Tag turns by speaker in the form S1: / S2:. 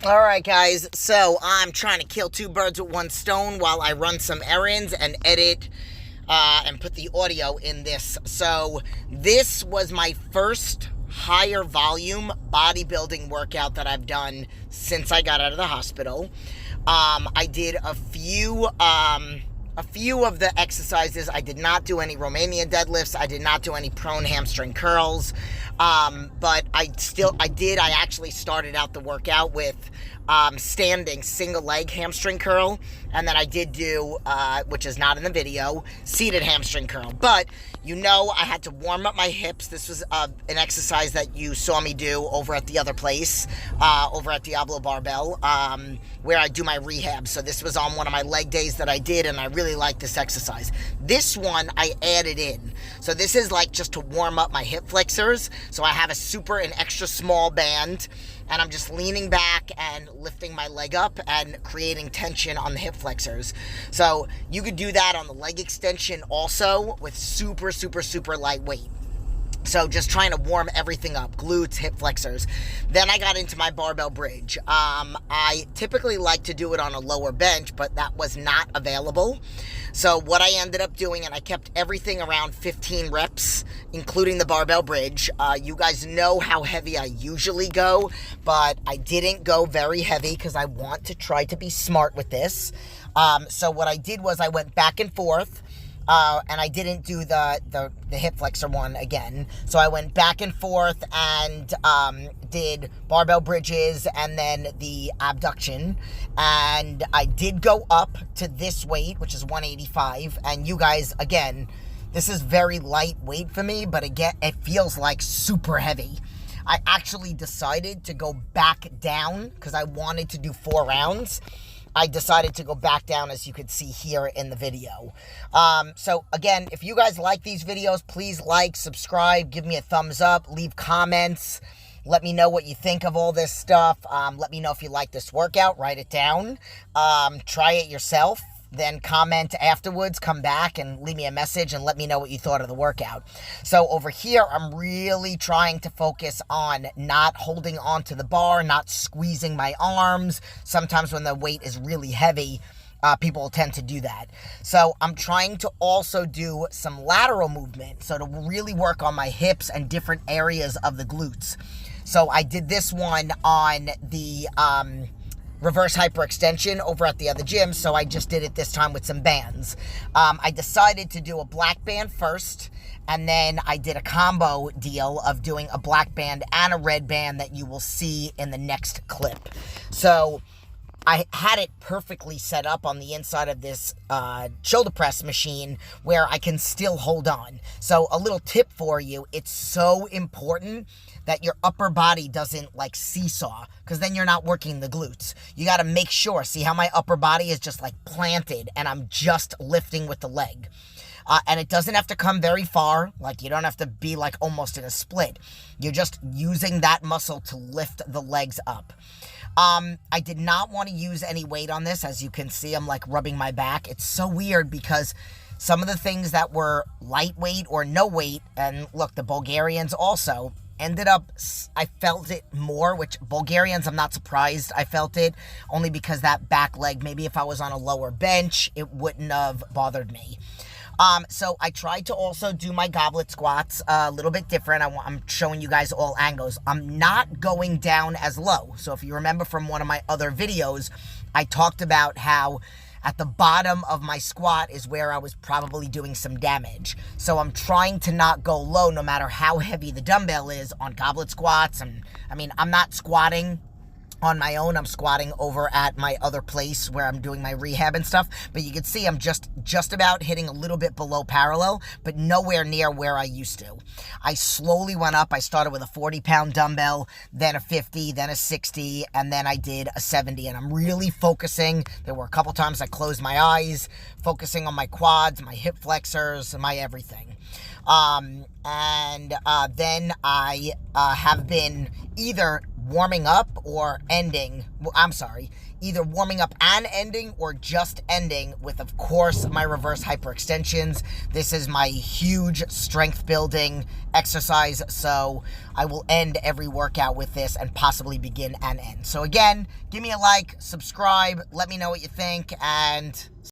S1: All right, guys, so I'm trying to kill two birds with one stone while I run some errands and edit and put the audio in this. So this was my first higher volume bodybuilding workout that I've done since I got out of the hospital. I did a few of the exercises. I did not do any Romanian deadlifts. I did not do any prone hamstring curls. But I actually started out the workout with standing single leg hamstring curl. And then I did do, which is not in the video, seated hamstring curl. But I had to warm up my hips. This was an exercise that you saw me do over at the other place, over at Diablo Barbell, where I do my rehab. So this was on one of my leg days that I did, and I really like this exercise. This one I added in. So this is like just to warm up my hip flexors. So I have an extra small band, and I'm just leaning back and lifting my leg up and creating tension on the hip flexors. So you could do that on the leg extension also with super, super, super lightweight. So just trying to warm everything up, glutes, hip flexors. Then I got into my barbell bridge. I typically like to do it on a lower bench, but that was not available. So what I ended up doing, and I kept everything around 15 reps, including the barbell bridge. You guys know how heavy I usually go, but I didn't go very heavy because I want to try to be smart with this. So what I did was I went back and forth. And I didn't do the hip flexor one again. So I went back and forth and did barbell bridges and then the abduction. And I did go up to this weight, which is 185. And you guys, again, this is very lightweight for me, but again, it feels like super heavy. I actually decided to go back down because I wanted to do 4 rounds. I decided to go back down, as you could see here in the video. So again, if you guys like these videos, please like, subscribe, give me a thumbs up, leave comments. Let me know what you think of all this stuff. Let me know if you like this workout. Write it down. Try it yourself. Then comment afterwards, come back and leave me a message and let me know what you thought of the workout. So over here, I'm really trying to focus on not holding onto the bar, not squeezing my arms. Sometimes when the weight is really heavy, people tend to do that. So I'm trying to also do some lateral movement, so to really work on my hips and different areas of the glutes. So I did this one on the reverse hyperextension over at the other gym, so I just did it this time with some bands. I decided to do a black band first, and then I did a combo deal of doing a black band and a red band that you will see in the next clip. So I had it perfectly set up on the inside of this shoulder press machine where I can still hold on. So a little tip for you, it's so important that your upper body doesn't like seesaw, because then you're not working the glutes. You got to make sure, see how my upper body is just like planted and I'm just lifting with the leg. And it doesn't have to come very far. Like, you don't have to be like almost in a split. You're just using that muscle to lift the legs up. I did not want to use any weight on this. As you can see, I'm like rubbing my back. It's so weird because some of the things that were lightweight or no weight, and look, the Bulgarians also, ended up, I felt it more, which Bulgarians, I'm not surprised I felt it, only because that back leg, maybe if I was on a lower bench, it wouldn't have bothered me. So I tried to also do my goblet squats a little bit different. I'm showing you guys all angles. I'm not going down as low. So if you remember from one of my other videos, I talked about how at the bottom of my squat is where I was probably doing some damage. So I'm trying to not go low no matter how heavy the dumbbell is on goblet squats. And I mean, I'm not squatting on my own. I'm squatting over at my other place where I'm doing my rehab and stuff. But you can see I'm just about hitting a little bit below parallel, but nowhere near where I used to. I slowly went up. I started with a 40-pound dumbbell, then a 50, then a 60, and then I did a 70. And I'm really focusing. There were a couple times I closed my eyes, focusing on my quads, my hip flexors, my everything. Then I have been either warming up or ending. I'm sorry, either warming up and ending or just ending with, of course, my reverse hyperextensions. This is my huge strength building exercise, so I will end every workout with this and possibly begin and end. So again, give me a like, subscribe, let me know what you think, and